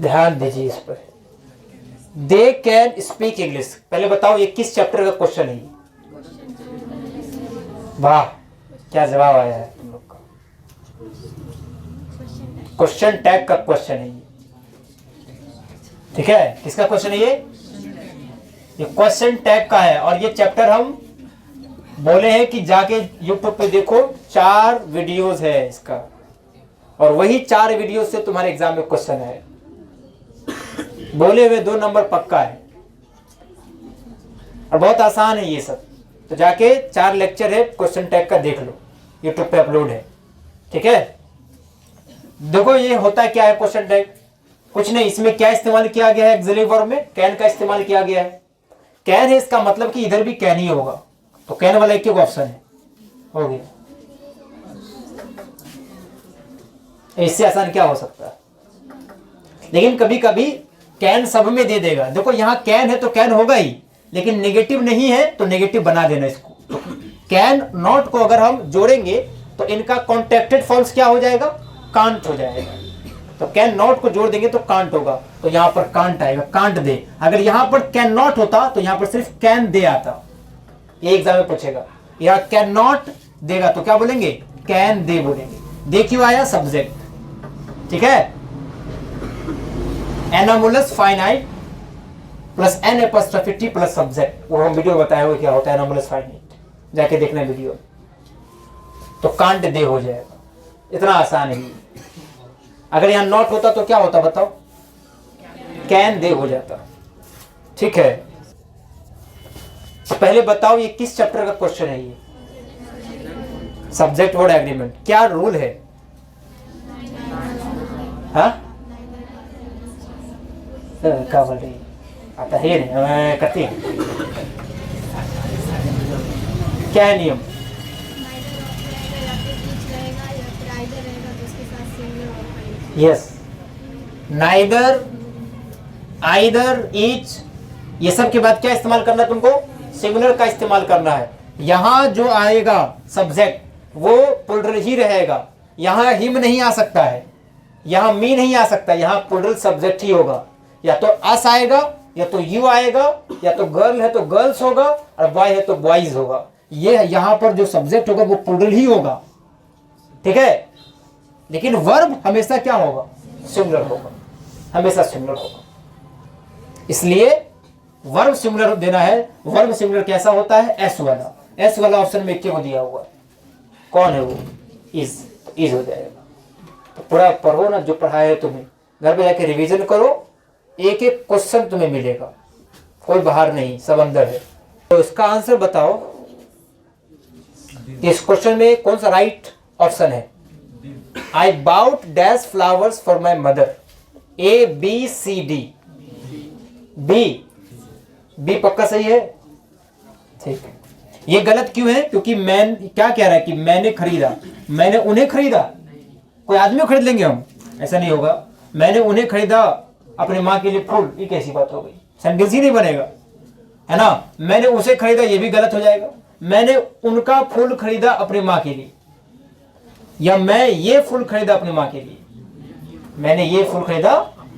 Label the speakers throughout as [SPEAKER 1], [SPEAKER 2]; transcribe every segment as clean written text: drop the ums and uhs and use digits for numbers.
[SPEAKER 1] ध्यान दीजिए इस पर। दे कैन स्पीक इंग्लिश, पहले बताओ ये किस चैप्टर का क्वेश्चन है? वाह, क्या जवाब आया है तुम लोग का। क्वेश्चन टैग का क्वेश्चन है ये, ठीक है। किसका क्वेश्चन है ये क्वेश्चन टैग का है। और ये चैप्टर हम बोले हैं कि जाके यूट्यूब पे देखो, 4 वीडियोस है इसका, और वही 4 वीडियो से तुम्हारे एग्जाम में क्वेश्चन है। बोले हुए 2 नंबर पक्का है, और बहुत आसान है ये सब। तो जाके 4 लेक्चर है क्वेश्चन टैग का, देख लो, यूट्यूब पे अपलोड है, ठीक है। देखो ये होता क्या है क्वेश्चन टैग, कुछ नहीं। इसमें क्या इस्तेमाल किया गया है? ऑक्सिलरी वर्ब में कैन का इस्तेमाल किया गया है। कैन है, इसका मतलब कि इधर भी कैन ही होगा, तो कैन वाला एक ऑप्शन है, हो गया। इससे आसान क्या हो सकता है? लेकिन कभी कभी कैन सब में दे देगा। देखो यहाँ कैन है तो कैन होगा ही, लेकिन नेगेटिव नहीं है तो नेगेटिव बना देना इसको। तो कैन नॉट को अगर हम जोड़ेंगे तो इनका कॉन्ट्रैक्टेड फॉर्म्स क्या हो जाएगा? कांट हो जाएगा। तो कैन नॉट को जोड़ देंगे तो कांट होगा, तो यहां पर कांट आएगा, कांट दे। अगर यहां पर कैन नॉट होता तो यहां पर सिर्फ कैन दे आता। ये एग्जाम में पूछेगा, यहां कैन नॉट देगा तो क्या बोलेंगे? कैन दे बोलेंगे। दे क्यों आया? सब्जेक्ट, ठीक है। Anomalous finite plus N apostrophe T plus subject, वो हम वीडियो बताए हुए क्या होता है एनामुलस फाइनाइट, जाके देखना वीडियो। तो कांट दे हो जाएगा, इतना आसान है। अगर यहां नॉट होता तो क्या होता बताओ? कैन दे हो जाता, ठीक है। तो पहले बताओ ये किस चैप्टर का क्वेश्चन है? ये सब्जेक्ट वर्ड एग्रीमेंट, क्या रूल है? हाँ, क्या बोल रही आता है नहीं करती है, क्या है नियम? यस, नाइदर, आइदर, ईच, ये सब के बाद क्या इस्तेमाल करना है तुमको? सिंगुलर का इस्तेमाल करना है। यहां जो आएगा सब्जेक्ट वो प्लुरल ही रहेगा, यहां हिम नहीं आ सकता है, यहां मी नहीं आ सकता, यहां प्लुरल सब्जेक्ट ही होगा। या तो अस आएगा, या तो यू आएगा, या तो गर्ल है तो गर्ल्स होगा, और बॉय है तो बॉयज होगा। ये यहां पर जो सब्जेक्ट होगा वो प्लुरल ही होगा, ठीक है। लेकिन वर्ब हमेशा क्या होगा? सिंगुलर होगा, हमेशा सिंगुलर होगा। इसलिए वर्ब सिंगुलर देना है। वर्ब सिंगुलर कैसा होता है? एस वाला। एस वाला ऑप्शन में क्यों दिया हुआ है? कौन है वो? इज, इज हो जाएगा। तो पूरा पढ़ो ना, जो पढ़ाया है तुम्हें, घर पे जाके रिवीजन करो, एक एक क्वेश्चन तुम्हें मिलेगा, कोई बाहर नहीं, सब अंदर है। तो इसका आंसर बताओ, इस क्वेश्चन में कौन सा राइट ऑप्शन है? I bought dash flowers for my mother. A B C D, B, B पक्का सही है, ठीक है। ये गलत क्यों है? क्योंकि मैं क्या कह रहा है कि मैंने खरीदा, मैंने उन्हें खरीदा। कोई आदमी को खरीद लेंगे हम? ऐसा नहीं होगा। मैंने उन्हें खरीदा अपने माँ के लिए फूल, ये कैसी बात हो गई? सेंटेंस ही नहीं बनेगा, है ना। मैंने उसे खरीदा, ये भी गलत हो जाएगा। मैंने उनका फूल खरीदा अपनी माँ के लिए, या मैं ये फूल खरीदा अपनी माँ के लिए, मैंने ये फूल खरीदा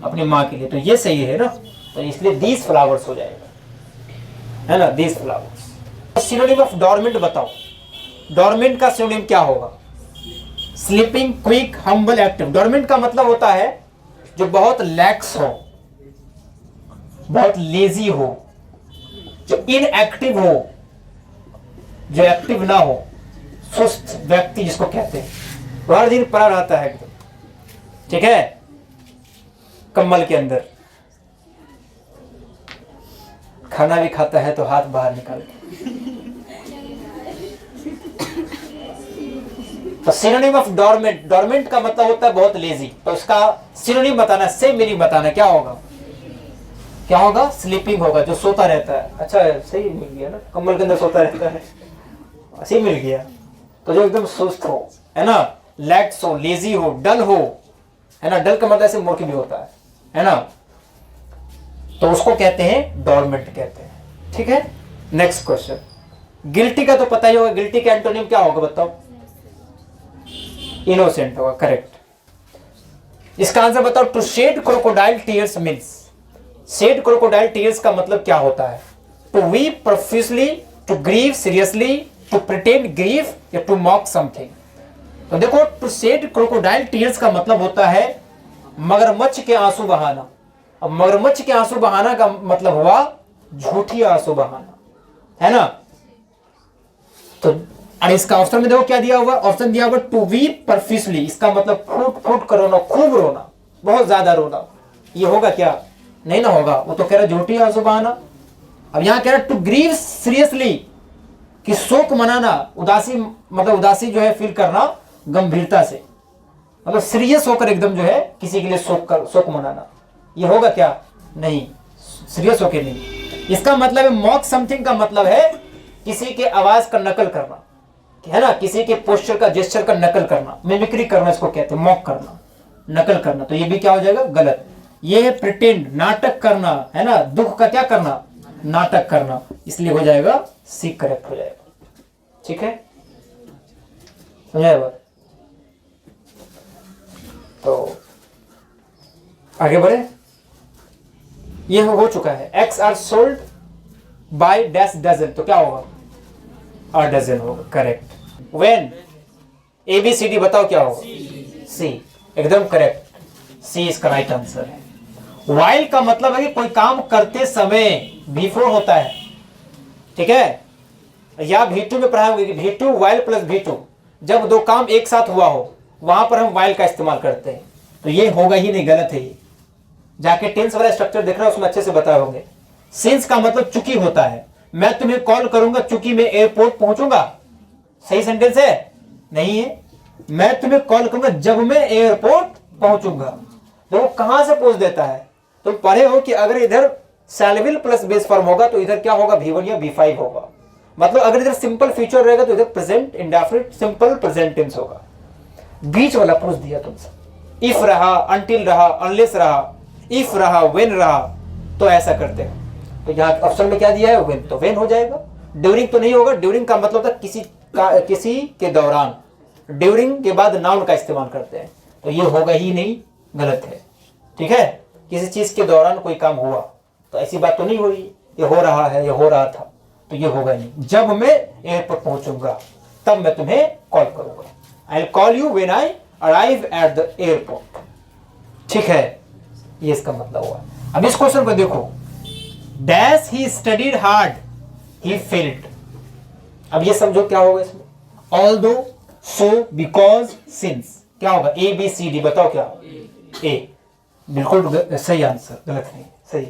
[SPEAKER 1] अपनी माँ के लिए, तो ये सही है ना। तो इसलिए दीज फ्लावर्स हो जाएगा, है ना, these flowers. Synonym of dormant बताओ, डोरमेंट का सिनोनिम क्या होगा? Sleeping, quick, humble, active. Dormant का मतलब होता है जो बहुत लैक्स हो, बहुत लेजी हो, जो इनएक्टिव हो, जो एक्टिव ना हो, सुस्त व्यक्ति जिसको कहते हैं, वो हर दिन पड़ा रहता है एकदम, ठीक है, कम्बल के अंदर, खाना भी खाता है तो हाथ बाहर निकाल के। तो सिनोनिम ऑफ डोरमेंट, डोरमेंट का मतलब होता है बहुत लेजी, तो उसका सिनोनिम बताना, सेम मीनिंग बताना, क्या होगा? क्या होगा? स्लीपिंग होगा, जो सोता रहता है। अच्छा सही मिल गया ना, कम्बल के अंदर सोता रहता है, सही मिल गया। तो जो एकदम सुस्त हो, है ना, लैक्स हो, लेजी हो, डल हो, है ना, डल का मतलब ऐसे मूर्ख भी होता है ना, तो उसको कहते हैं डोरमेंट कहते हैं, ठीक है। नेक्स्ट क्वेश्चन, गिल्टी का तो पता ही होगा, गिल्टी का एंटोनिम क्या होगा बताओ? इनोसेंट होगा, करेक्ट। इसका आंसर बताओ। To shed crocodile tears means, shed crocodile tears का मतलब क्या होता है? To weep profusely, to grieve seriously, to pretend grief, या टू मॉक समथिंग। तो देखो, टू शेड क्रोकोडाइल टीयर्स का मतलब होता है मगरमच्छ के आंसू बहाना। अब मगरमच्छ के आंसू बहाना का मतलब हुआ झूठी आंसू बहाना, है ना। तो और इसका ऑप्शन में देखो क्या दिया हुआ, ऑप्शन दिया हुआ टू वीप प्रोफ्यूजली, इसका मतलब फूट फूट कर रोना, खूब रोना, बहुत ज्यादा रोना। ये होगा क्या? नहीं ना होगा, वो तो कह रहा झूठी आंसू बहाना। अब यहां कह रहा टू ग्रीव सीरियसली, कि शोक मनाना, उदासी, मतलब उदासी जो है फील करना गंभीरता से, मतलब सीरियस होकर एकदम जो है किसी के लिए शोक मनाना। ये होगा क्या? नहीं, सीरियस होकर नहीं। इसका मतलब है मॉक समथिंग का मतलब है किसी के आवाज का नकल करना, है ना, किसी के पोस्चर का, जेस्चर का नकल करना, मिमिक्री करना, इसको कहते हैं मॉक करना, नकल करना। तो ये भी क्या हो जाएगा? गलत। ये है प्रिटेंड, नाटक करना, है ना, दुख का क्या करना? नाटक करना, इसलिए हो जाएगा सी करेक्ट हो जाएगा। ठीक है, समझाया बात? तो आगे बढ़े। ये हो चुका है। Eggs are sold by dash dozen, तो क्या होगा? अ डजन होगा, करेक्ट। व्हेन ABCD बताओ क्या होगा? सी, एकदम करेक्ट, सी इसका राइट आंसर है। वाइल का मतलब है कि कोई काम करते समय, बिफोर होता है, ठीक है। या V2 में पढ़ा होगा कि V2 वाइल प्लस V2, जब दो काम एक साथ हुआ हो वहां पर हम वाइल का इस्तेमाल करते हैं। तो ये होगा ही नहीं, गलत है ये। जाके टेंस वाला स्ट्रक्चर देख रहे हो, उसमें अच्छे से बताए होंगे। सिंस का मतलब चूंकि होता है। मैं तुम्हें कॉल करूंगा चूंकि मैं एयरपोर्ट पहुंचूंगा, सही सेंटेंस है? नहीं है। मैं तुम्हें कॉल करूंगा जब मैं एयरपोर्ट पहुंचूंगा। तो वो कहां से पूछ देता है? तुम पढ़े हो कि अगर इधर सैलविल प्लस बेस फॉर्म होगा तो इधर क्या होगा? V1 या V5 होगा। मतलब अगर इधर सिंपल फ्यूचर रहेगा तो इधर present indefinite simple present tense होगा। बीच वाला पूछ दिया तुमसे। इफ रहा, अंटिल रहा, अनलेस रहा, इफ रहा, व्हेन रहा, तो ऐसा करते हैं। तो यहाँ ऑप्शन में क्या दिया है? व्हेन, तो व्हेन हो जाएगा। ड्यूरिंग तो नहीं होगा। ड्यूरिंग का मतलब होता है किसी के दौरान। ड्यूरिंग के बाद नाउन का इस्तेमाल करते हैं, तो ये होगा ही नहीं, गलत है। ठीक है, किसी चीज के दौरान कोई काम हुआ, तो ऐसी बात तो नहीं हो रही ये हो रहा है, ये हो रहा था, तो ये होगा नहीं। जब मैं एयरपोर्ट पहुंचूंगा तब मैं तुम्हें कॉल करूंगा। I will call you when I arrive at the airport. ठीक है, ये इसका मतलब हुआ। अब इस क्वेश्चन को देखो, dash he studied hard he failed. अब ये समझो क्या होगा इसमें? ऑल्दो, सो, बिकॉज, सिंस, क्या होगा? ABCD बताओ क्या? ए, बिल्कुल सही आंसर, गलत नहीं, सही।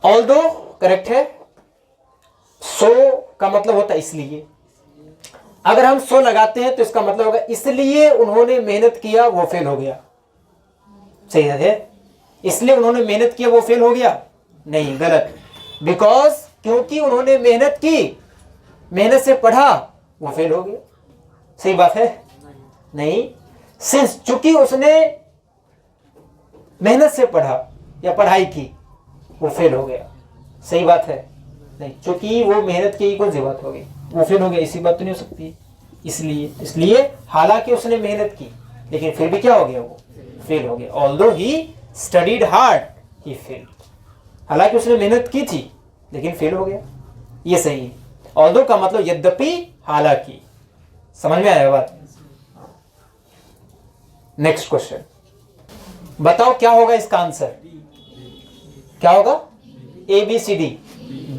[SPEAKER 1] ऑल्दो करेक्ट है। सो का मतलब होता है इसलिए। अगर हम सो लगाते हैं तो इसका मतलब होगा इसलिए उन्होंने मेहनत किया वो फेल हो गया। सही है? इसलिए उन्होंने मेहनत किया वो फेल हो गया? नहीं, गलत। बिकॉज, क्योंकि उन्होंने मेहनत की, मेहनत से पढ़ा, वो फेल हो गया। सही बात है? नहीं। सिंस, चूंकि उसने मेहनत से पढ़ा या पढ़ाई की, वो फेल हो गया। सही बात है? नहीं, चूंकि वो मेहनत की, कौन सी बात हो गई? वो फेल हो गया, इसी बात तो नहीं हो सकती। इसलिए हालांकि उसने मेहनत की लेकिन फिर भी क्या हो गया? वो फेल हो गया। Although he studied hard he failed. हालांकि उसने मेहनत की थी लेकिन फेल हो गया, ये सही है। ऑल्दो का मतलब यद्यपि, हालांकि। समझ में आया बात? नेक्स्ट क्वेश्चन बताओ क्या होगा इसका आंसर? क्या होगा? ABCD,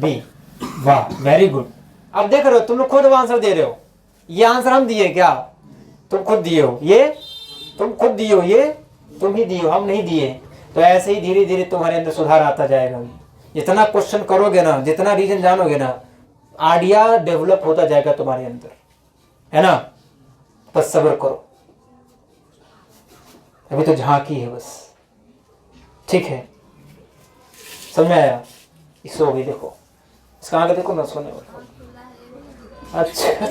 [SPEAKER 1] B। वाह, वेरी गुड। अब देख रहे हो तुम लोग खुद आंसर दे रहे हो। ये आंसर हम दिए क्या? तुम खुद दिए हो। ये तुम खुद दिए हो, ये तुम ही दिए हो, हम नहीं दिए। तो ऐसे ही धीरे धीरे तुम्हारे अंदर सुधार आता जाएगा। जितना क्वेश्चन करोगे ना, जितना रीजन जानोगे ना, आइडिया डेवलप होता जाएगा तुम्हारे अंदर, है ना। बस सब्र करो, अभी तो झांकी है बस। ठीक है, समझ में आया? इसो हो गई, देखो इसका आगे देखो ना, सोने वाला। अच्छा,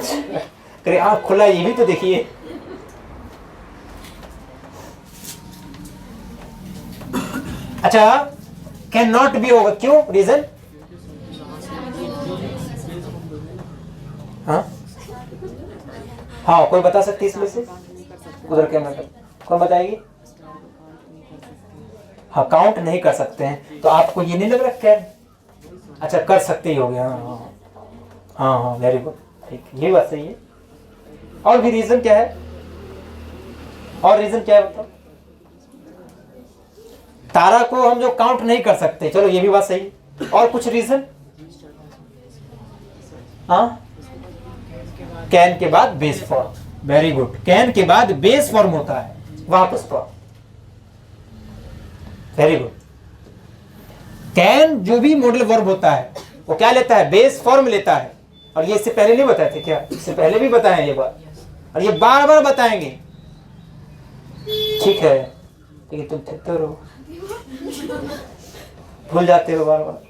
[SPEAKER 1] करे आँख खुला, ये भी तो देखिए। अच्छा, कैन नॉट बी होगा, क्यों? रीजन? हाँ, कोई बता सकती है इसमें से? उधर क्या मतलब? कौन बताएगी? हाँ, काउंट नहीं कर सकते हैं। तो आपको ये नहीं लग रहा कैन? अच्छा, कर सकते ही हो गया। हाँ, वेरी गुड, ठीक, ये बात सही है। और भी रीजन क्या है? और रीजन क्या है बताओ? तारा को हम जो काउंट नहीं कर सकते, चलो ये भी बात सही। और कुछ रीजन? हाँ, कैन के बाद base form, very good, can के बाद बेस फॉर्म होता है, वापस फॉर्म, वेरी गुड। कैन जो भी मॉडल वर्ब होता है वो क्या लेता है? बेस फॉर्म लेता है। और ये इससे पहले नहीं बताए थे क्या? इससे पहले भी बताए ये बात, और ये बार बार बताएंगे। ठीक है, लेकिन तुम थे तो रहो, भूल जाते हो बार बार।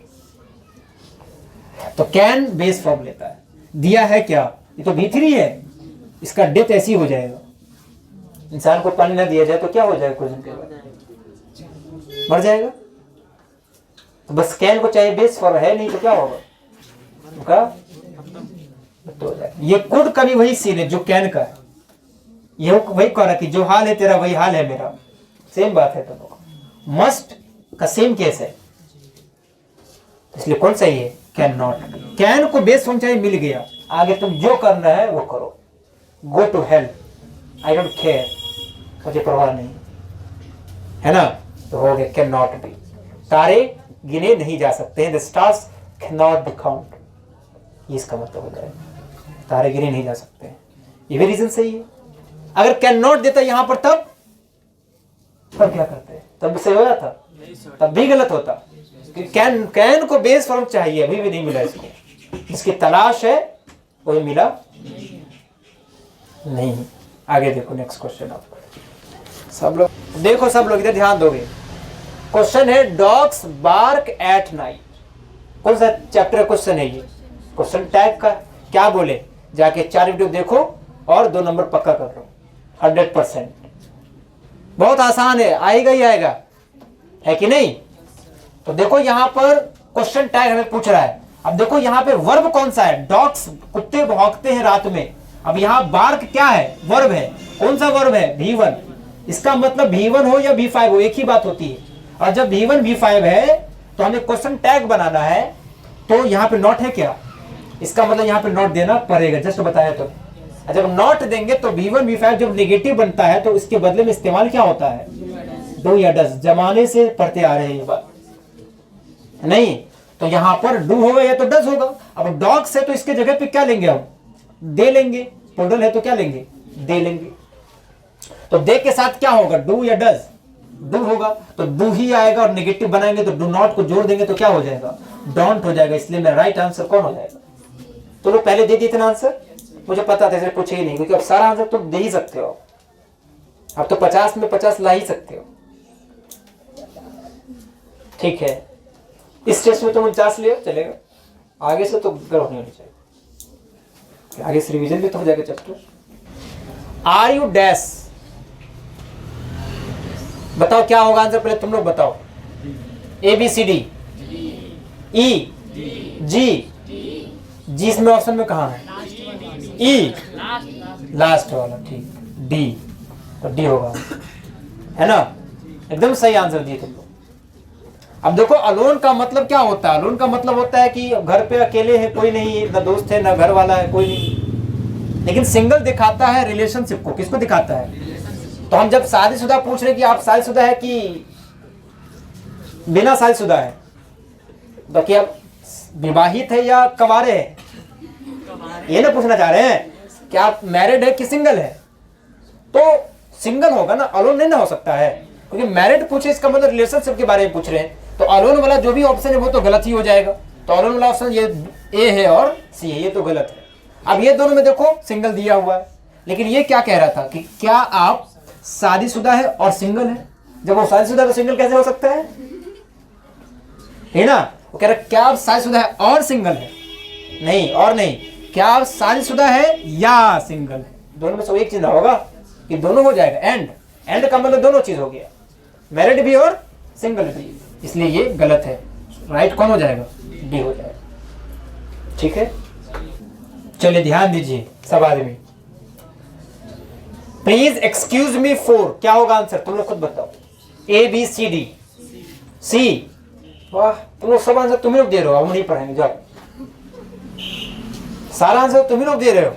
[SPEAKER 1] तो कैन बेस फॉर्म लेता है। दिया है क्या? ये तो V3 है, इसका डेथ ऐसी हो जाएगा। इंसान को पानी ना दिया जाए तो क्या हो जाएगा? कुछ दिन के बाद मर जाएगा। तो बस कैन को चाहिए बेस फॉर्म, है नहीं तो क्या होगा? तो ये कुड का भी वही सीन है जो कैन का है। ये वही कह रहा कि जो हाल है तेरा वही हाल है मेरा, सेम बात है। तो मस्ट का सेम केस है, इसलिए कौन सही है? Can not. कैन को बेस फॉर्म चाहिए, मिल गया, आगे तुम जो करना है वो करो। Go to help, I don't care, मुझे परवाह नहीं, है ना? तो हो गया कैन नॉट बी। तारे गिने नहीं जा सकते हैं, the stars can not be count, ये इसका मतलब हो जाएगा, तारे गिने नहीं जा सकते हैं। ये भी रीजन सही है। अगर कैन नॉट देता यहां पर तब क्या करते? तब भी सही हो जाता, तब भी गलत होता। कैन को बेस फॉर्म चाहिए, अभी भी नहीं मिला इसको, इसकी तलाश है, कोई मिला नहीं। आगे देखो, नेक्स्ट क्वेश्चन आप सब लोग देखो, सब लोग इधर ध्यान दोगे। क्वेश्चन है डॉग्स बार्क एट नाइट। कौन सा चैप्टर क्वेश्चन है ये? क्वेश्चन टैग का। क्या बोले? जाके 4 वीडियो देखो और 2 नंबर पक्का कर लो, 100%। बहुत आसान है, आएगा ही आएगा, है कि नहीं? तो देखो यहां पर क्वेश्चन टैग हमें पूछ रहा है। अब देखो यहां पे वर्ब कौन सा है? डॉग्स, कुत्ते भौंकते हैं रात में। अब यहां बार्क क्या है? वर्ब है। कौन सा वर्ब है? V1। इसका मतलब V1 हो या V5 हो, एक ही बात होती है। और जब V1 V5 है तो हमें क्वेश्चन टैग बनाना है, तो यहां पे नॉट है क्या? इसका मतलब यहां पे नॉट देना पड़ेगा, जस्ट बताया। तो जब नॉट देंगे तो V1 V5 जब नेगेटिव बनता है तो इसके बदले में इस्तेमाल क्या होता है? डू या डज, जमाने से पढ़ते आ रहे हैं ये बात, नहीं? तो यहां पर डू होगा या तो डज होगा। अब डॉग्स है तो इसके जगह पे क्या लेंगे हम? दे लेंगे। प्लूरल है तो क्या लेंगे? दे लेंगे। तो दे के साथ क्या होगा? डू या डज? डू होगा, तो डू ही आएगा। और नेगेटिव बनाएंगे तो डू नॉट को जोड़ देंगे तो क्या हो जाएगा? डोंट हो जाएगा। इसलिए मेरा राइट आंसर कौन हो जाएगा? तो लोग पहले दे दिए थे ना आंसर, मुझे पता था, इसलिए पूछे ही नहीं, क्योंकि अब सारा आंसर तुम दे ही सकते हो। अब तो 50 में 50 ला ही सकते हो। ठीक है, इस टेस्ट में तुम 49 ले चलेगा, आगे से तो गर्व नहीं होनी चाहिए, आगे से रिवीजन भी तो हो जाएगा चैप्टर। आर यू डैश, बताओ क्या होगा आंसर? पहले तुम लोग बताओ। ABCD, E, G, जी इसमें ऑप्शन में कहा है? E, लास्ट वाला, ठीक। D, तो D होगा, है ना? एकदम सही आंसर दिए तुम लोग। अब देखो, अलोन का मतलब क्या होता है? अलोन का मतलब होता है कि घर पे अकेले है, कोई नहीं, ना दोस्त है ना घर वाला है, कोई नहीं। लेकिन सिंगल दिखाता है रिलेशनशिप को। किसको दिखाता है? तो हम जब शादीशुदा पूछ रहे कि आप शादीशुदा है कि बिना शादीशुदा है, तो क्या विवाहित है या कवारे है, ये ना पूछना चाह रहे हैं कि आप मैरिड है कि सिंगल है। तो सिंगल होगा ना, अलोन नहीं ना हो सकता है, क्योंकि मैरिड पूछे इसका मतलब रिलेशनशिप के बारे में पूछ रहे हैं। तो अलोन वाला जो भी ऑप्शन है वो तो गलत ही हो जाएगा। तो अलोन वाला ऑप्शन ये ए है और सी है, ये तो गलत है। अब ये दोनों में देखो सिंगल दिया हुआ है, लेकिन ये क्या कह रहा था कि क्या आप शादीशुदा है और सिंगल है? जब वो शादीशुदा तो सिंगल कैसे हो सकता है ना? वो कह रहा क्या आप शादीशुदा है और सिंगल है? नहीं, और नहीं, क्या आप शादीशुदा है या सिंगल है? दोनों में से एक चीज ना होगा कि दोनों हो जाएगा। एंड का मतलब दोनों चीज हो गया, मैरिड भी और सिंगल भी, इसलिए ये गलत है। राइट कौन हो जाएगा? डी हो जाएगा। ठीक है, चलिए ध्यान दीजिए सब आदमी। प्लीज एक्सक्यूज मी फॉर, क्या होगा आंसर तुम लोग खुद बताओ। ए बी सी डी, सी। वाह, तुम लोग सब आंसर तुम लोग दे रहे हो, हम नहीं पढ़ाएंगे, जाओ। सारा आंसर तुम लोग दे रहे हो,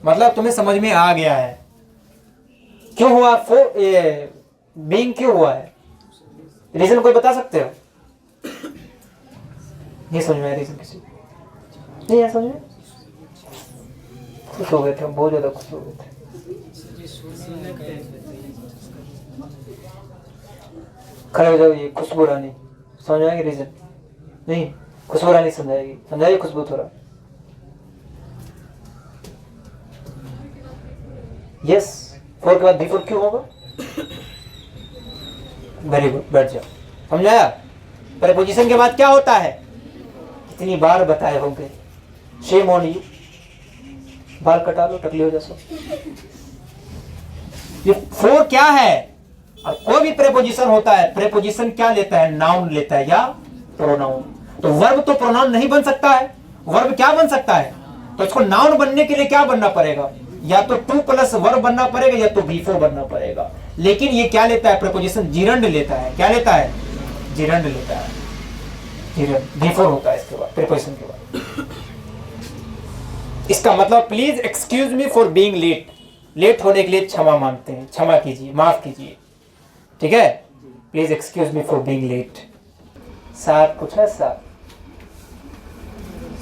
[SPEAKER 1] मतलब तुम्हें समझ में आ गया है क्यों हुआ बीइंग, क्यों हुआ है, रीजन कोई बता सकते हो? नहीं समझ में आया रीजन किसी नहीं है समझ में? खुश हो गए थे हम, बहुत ज्यादा खुश हो गए थे। खड़े हो जाओ, ये खुशबू रानी समझ में आएगी रीजन? नहीं, खुशबू रानी समझाएगी, समझाइए खुशबू थोड़ा। यस, फोर के बाद बिफोर क्यों होगा? वेरी गुड, बैठ जाओ। समझाया? प्रीपोजिशन के बाद क्या होता है? कितनी बार बताए होंगे, शेम ऑन यू। बाल कटा लो, टकली हो जाओ। ये फोर क्या है? और कोई भी प्रीपोजिशन होता है, प्रीपोजिशन क्या लेता है? नाउन लेता है या प्रोनाउन। तो वर्ब तो प्रोनाउन नहीं बन सकता है, वर्ब क्या बन सकता है? तो इसको नाउन बनने के लिए क्या बनना पड़ेगा? या तो टू प्लस वर्ब बनना पड़ेगा या तो बिफोर बनना पड़ेगा। लेकिन ये क्या लेता है? प्रीपोजिशन जिरंड लेता है। क्या लेता है? जिरंड लेता है। जिरंड बिफोर होता है इसके बाद, प्रीपोजिशन के बाद। इसका मतलब please excuse me for being late, late होने के लिए क्षमा मांगते हैं, क्षमा कीजिए, माफ कीजिए, ठीक है? Please excuse me for being late. साथ कुछ है साथ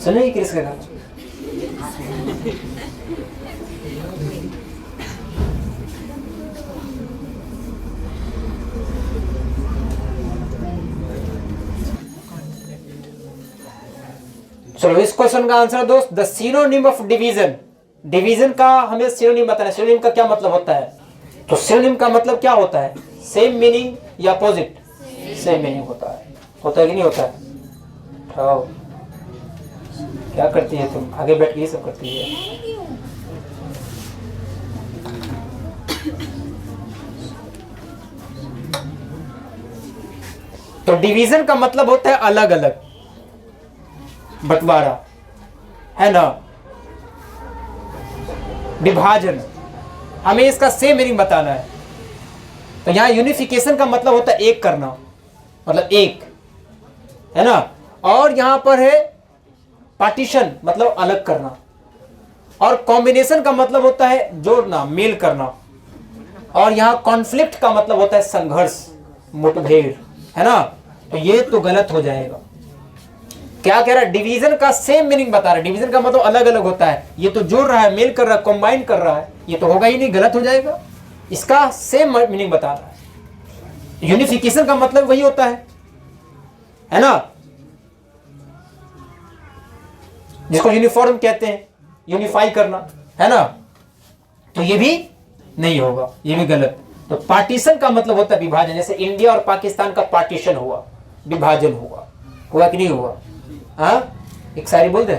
[SPEAKER 1] सुनिए किस का गाना। चलो इस क्वेश्चन का आंसर दोस्त, the synonym of division. Division का हमें सिनोनिम बताना है। सिनोनिम का क्या मतलब होता है? तो सिनोनिम का मतलब क्या होता है? सेम मीनिंग या अपोजिट? सेम मीनिंग होता है। होता है कि नहीं होता है? उठाओ, क्या करती है तुम? आगे बैठ के ये सब करती है। तो डिवीजन का मतलब होता है अलग अलग, बंटवारा, है ना, विभाजन। हमें इसका सेम मीनिंग बताना है। तो यहां यूनिफिकेशन का मतलब होता है एक करना, मतलब एक, है ना। और यहां पर है पार्टीशन, मतलब अलग करना। और कॉम्बिनेशन का मतलब होता है जोड़ना, मेल करना। और यहां कॉन्फ्लिक्ट का मतलब होता है संघर्ष, मुठभेड़, है ना। तो ये तो गलत हो जाएगा। क्या कह रहा है? डिवीजन का सेम मीनिंग बता रहा है। डिवीजन का मतलब अलग अलग होता है, ये तो जोड़ रहा है, मेल कर रहा है, कंबाइन कर रहा है, ये तो होगा ही नहीं, गलत हो जाएगा। इसका सेम मीनिंग बता रहा है। यूनिफिकेशन का मतलब वही होता है ना, जिसको यूनिफॉर्म कहते हैं, यूनिफाई करना, है ना। तो ये भी नहीं होगा, ये भी गलत। तो पार्टीशन का मतलब होता है विभाजन। जैसे इंडिया और पाकिस्तान का पार्टीशन हुआ, विभाजन हुआ, हुआ कि नहीं हुआ? हाँ, एक शायरी बोल दे।